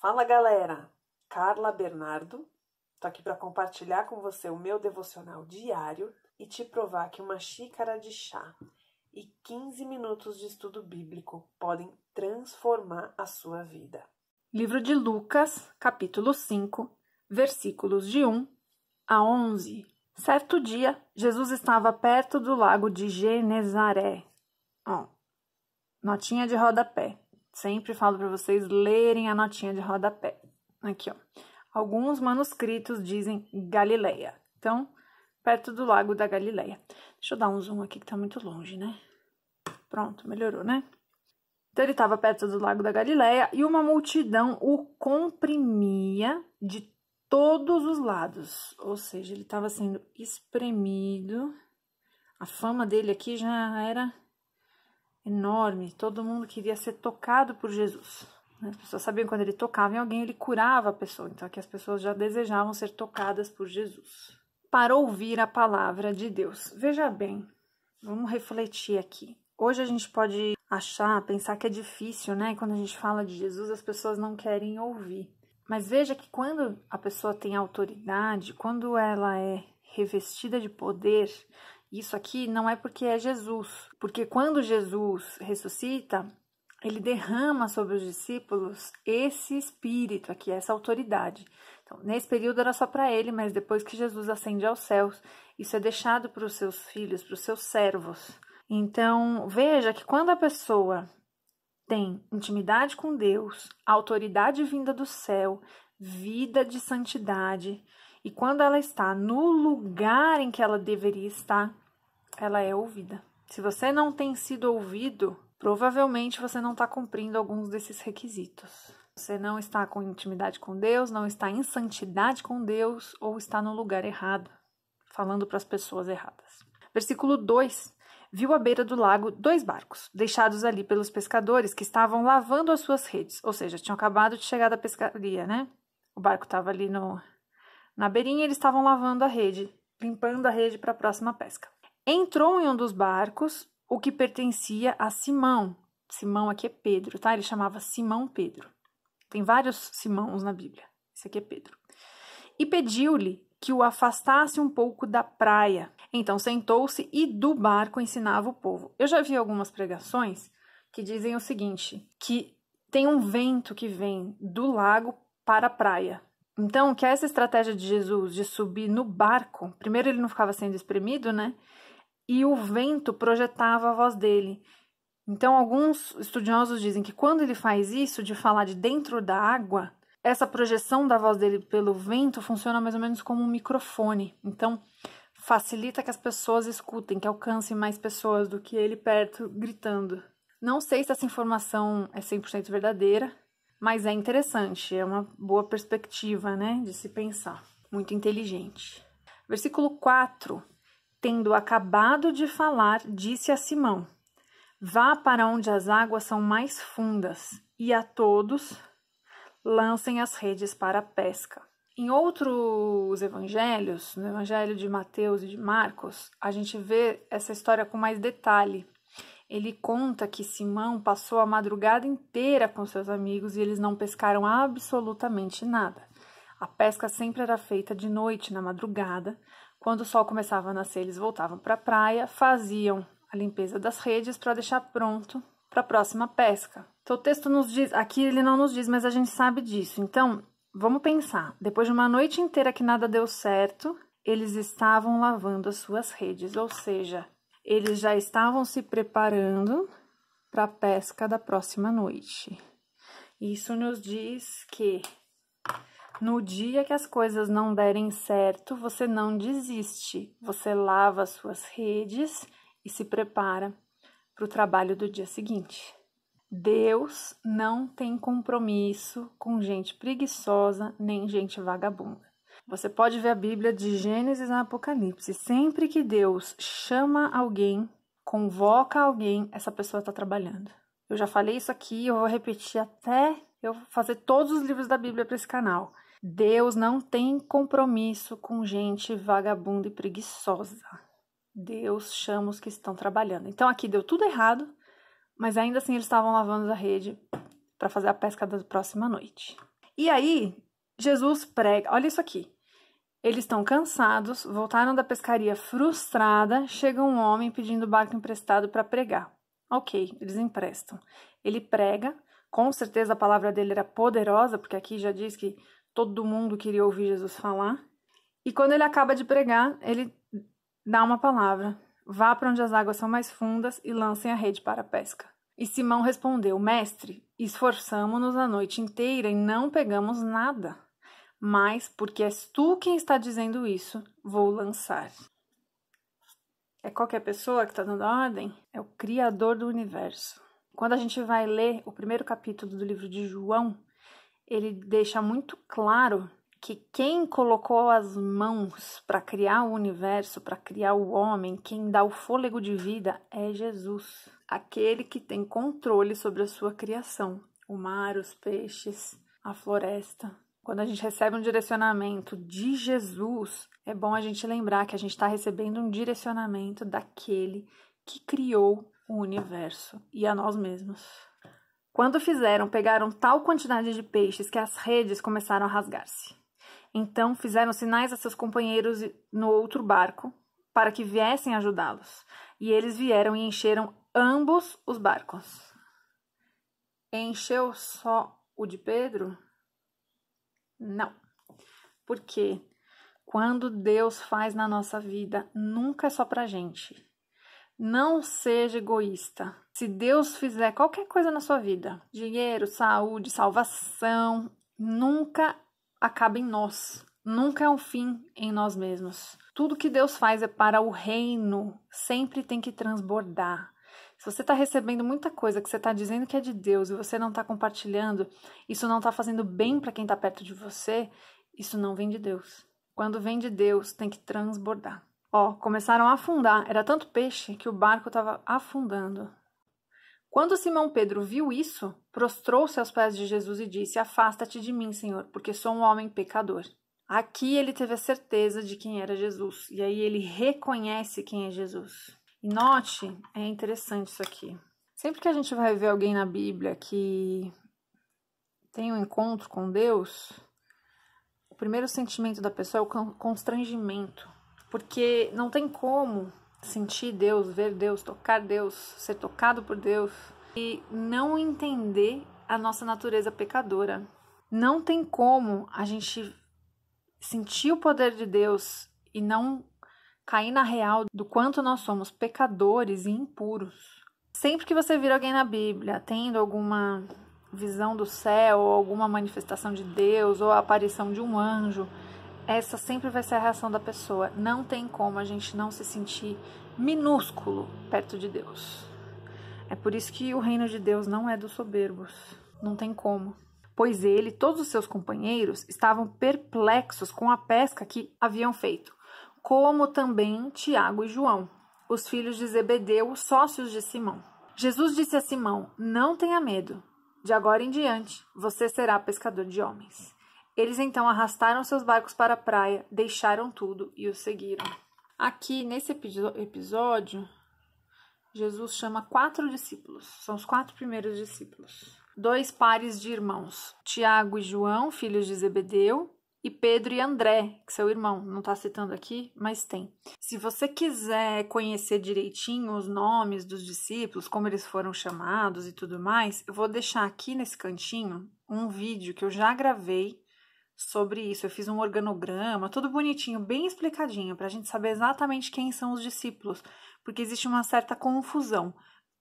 Fala galera, Carla Bernardo, tô aqui para compartilhar com você o meu devocional diário e te provar que uma xícara de chá e 15 minutos de estudo bíblico podem transformar a sua vida. Livro de Lucas, capítulo 5, versículos de 1 a 11. Certo dia, Jesus estava perto do lago de Genezaré. Notinha de rodapé. Sempre falo para vocês lerem a notinha de rodapé. Aqui, ó. Alguns manuscritos dizem Galileia. Então, perto do lago da Galileia. Deixa eu dar um zoom aqui que tá muito longe, né? Pronto, melhorou, né? Então, ele estava perto do lago da Galileia e uma multidão o comprimia de todos os lados. Ou seja, ele estava sendo espremido. A fama dele aqui já era enorme, todo mundo queria ser tocado por Jesus. As pessoas sabiam que quando ele tocava em alguém, ele curava a pessoa. Então aqui as pessoas já desejavam ser tocadas por Jesus. Para ouvir a palavra de Deus. Veja bem, vamos refletir aqui. Hoje a gente pode pensar que é difícil, né? Quando a gente fala de Jesus, as pessoas não querem ouvir. Mas veja que quando a pessoa tem autoridade, quando ela é revestida de poder, isso aqui não é porque é Jesus, porque quando Jesus ressuscita, ele derrama sobre os discípulos esse espírito aqui, essa autoridade. Então, nesse período era só para ele, mas depois que Jesus ascende aos céus, isso é deixado para os seus filhos, para os seus servos. Então, veja que quando a pessoa tem intimidade com Deus, autoridade vinda do céu, vida de santidade, e quando ela está no lugar em que ela deveria estar, ela é ouvida. Se você não tem sido ouvido, provavelmente você não está cumprindo alguns desses requisitos. Você não está com intimidade com Deus, não está em santidade com Deus, ou está no lugar errado, falando para as pessoas erradas. Versículo 2. Viu à beira do lago 2 barcos, deixados ali pelos pescadores que estavam lavando as suas redes. Ou seja, tinham acabado de chegar da pescaria, né? O barco estava ali na beirinha, eles estavam lavando a rede, limpando a rede para a próxima pesca. Entrou em um dos barcos o que pertencia a Simão. Simão aqui é Pedro, tá? Ele chamava Simão Pedro. Tem vários Simãos na Bíblia. Esse aqui é Pedro. E pediu-lhe que o afastasse um pouco da praia. Então sentou-se e do barco ensinava o povo. Eu já vi algumas pregações que dizem o seguinte, que tem um vento que vem do lago para a praia. Então, que essa estratégia de Jesus de subir no barco, primeiro ele não ficava sendo espremido, né? E o vento projetava a voz dele. Então, alguns estudiosos dizem que quando ele faz isso, de falar de dentro da água, essa projeção da voz dele pelo vento funciona mais ou menos como um microfone. Então, facilita que as pessoas escutem, que alcancem mais pessoas do que ele perto gritando. Não sei se essa informação é 100% verdadeira, mas é interessante, é uma boa perspectiva, né, de se pensar. Muito inteligente. Versículo 4. Tendo acabado de falar, disse a Simão: vá para onde as águas são mais fundas, e a todos lancem as redes para a pesca. Em outros evangelhos, no evangelho de Mateus e de Marcos, a gente vê essa história com mais detalhe. Ele conta que Simão passou a madrugada inteira com seus amigos e eles não pescaram absolutamente nada. A pesca sempre era feita de noite, na madrugada. Quando o sol começava a nascer, eles voltavam para a praia, faziam a limpeza das redes para deixar pronto para a próxima pesca. Então o texto nos diz, aqui ele não nos diz, mas a gente sabe disso. Então, vamos pensar. Depois de uma noite inteira que nada deu certo, eles estavam lavando as suas redes, ou seja, eles já estavam se preparando para a pesca da próxima noite. Isso nos diz que no dia que as coisas não derem certo, você não desiste. Você lava as suas redes e se prepara para o trabalho do dia seguinte. Deus não tem compromisso com gente preguiçosa nem gente vagabunda. Você pode ver a Bíblia de Gênesis a Apocalipse. Sempre que Deus chama alguém, convoca alguém, essa pessoa está trabalhando. Eu já falei isso aqui, eu vou repetir até eu fazer todos os livros da Bíblia para esse canal. Deus não tem compromisso com gente vagabunda e preguiçosa. Deus chama os que estão trabalhando. Então aqui deu tudo errado, mas ainda assim eles estavam lavando a rede para fazer a pesca da próxima noite. E aí, Jesus prega, olha isso aqui. Eles estão cansados, voltaram da pescaria frustrada, chega um homem pedindo barco emprestado para pregar. Ok, eles emprestam. Ele prega, com certeza a palavra dele era poderosa, porque aqui já diz que todo mundo queria ouvir Jesus falar. E quando ele acaba de pregar, ele dá uma palavra. Vá para onde as águas são mais fundas e lancem a rede para a pesca. E Simão respondeu, mestre, esforçamo-nos a noite inteira e não pegamos nada. Mas, porque és tu quem está dizendo isso, vou lançar. É qualquer pessoa que está dando a ordem? É o Criador do universo. Quando a gente vai ler o primeiro capítulo do livro de João, ele deixa muito claro que quem colocou as mãos para criar o universo, para criar o homem, quem dá o fôlego de vida é Jesus. Aquele que tem controle sobre a sua criação. O mar, os peixes, a floresta. Quando a gente recebe um direcionamento de Jesus, é bom a gente lembrar que a gente está recebendo um direcionamento daquele que criou o universo e a nós mesmos. Quando pegaram tal quantidade de peixes que as redes começaram a rasgar-se. Então fizeram sinais a seus companheiros no outro barco para que viessem ajudá-los. E eles vieram e encheram ambos os barcos. Encheu só o de Pedro? Não, porque quando Deus faz na nossa vida, nunca é só pra gente. Não seja egoísta. Se Deus fizer qualquer coisa na sua vida, dinheiro, saúde, salvação, nunca acaba em nós. Nunca é um fim em nós mesmos. Tudo que Deus faz é para o reino, sempre tem que transbordar. Se você está recebendo muita coisa que você está dizendo que é de Deus e você não está compartilhando, isso não está fazendo bem para quem está perto de você, isso não vem de Deus. Quando vem de Deus, tem que transbordar. Começaram a afundar. Era tanto peixe que o barco estava afundando. Quando Simão Pedro viu isso, prostrou-se aos pés de Jesus e disse, afasta-te de mim, Senhor, porque sou um homem pecador. Aqui ele teve a certeza de quem era Jesus. E aí ele reconhece quem é Jesus. E note, é interessante isso aqui. Sempre que a gente vai ver alguém na Bíblia que tem um encontro com Deus, o primeiro sentimento da pessoa é o constrangimento. Porque não tem como sentir Deus, ver Deus, tocar Deus, ser tocado por Deus e não entender a nossa natureza pecadora. Não tem como a gente sentir o poder de Deus e não cair na real do quanto nós somos pecadores e impuros. Sempre que você vir alguém na Bíblia tendo alguma visão do céu, ou alguma manifestação de Deus, ou a aparição de um anjo, essa sempre vai ser a reação da pessoa. Não tem como a gente não se sentir minúsculo perto de Deus. É por isso que o reino de Deus não é dos soberbos. Não tem como. Pois ele e todos os seus companheiros estavam perplexos com a pesca que haviam feito, como também Tiago e João, os filhos de Zebedeu, os sócios de Simão. Jesus disse a Simão, não tenha medo, de agora em diante você será pescador de homens. Eles então arrastaram seus barcos para a praia, deixaram tudo e os seguiram. Aqui, nesse episódio, Jesus chama 4 discípulos, são os 4 primeiros discípulos. 2 pares de irmãos, Tiago e João, filhos de Zebedeu, e Pedro e André, que seu irmão, não está citando aqui, mas tem. Se você quiser conhecer direitinho os nomes dos discípulos, como eles foram chamados e tudo mais, eu vou deixar aqui nesse cantinho um vídeo que eu já gravei sobre isso. Eu fiz um organograma, tudo bonitinho, bem explicadinho, para a gente saber exatamente quem são os discípulos, porque existe uma certa confusão.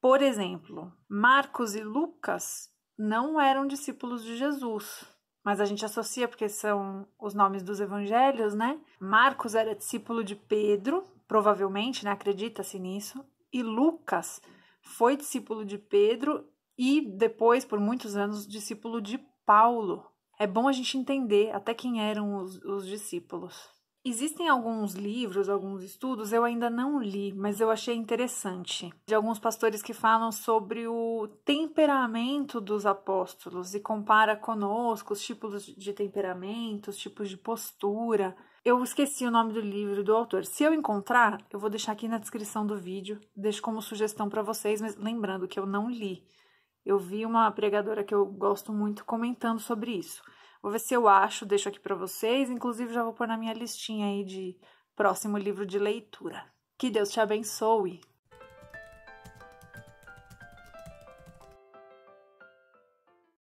Por exemplo, Marcos e Lucas não eram discípulos de Jesus, mas a gente associa porque são os nomes dos evangelhos, né? Marcos era discípulo de Pedro, provavelmente, né? Acredita-se nisso. E Lucas foi discípulo de Pedro e depois, por muitos anos, discípulo de Paulo. É bom a gente entender até quem eram os discípulos. Existem alguns livros, alguns estudos, eu ainda não li, mas eu achei interessante, de alguns pastores que falam sobre o temperamento dos apóstolos e compara conosco os tipos de temperamento, os tipos de postura. Eu esqueci o nome do livro do autor. Se eu encontrar, eu vou deixar aqui na descrição do vídeo, deixo como sugestão para vocês, mas lembrando que eu não li. Eu vi uma pregadora que eu gosto muito comentando sobre isso. Vou ver se eu acho, deixo aqui para vocês. Inclusive, já vou pôr na minha listinha aí de próximo livro de leitura. Que Deus te abençoe!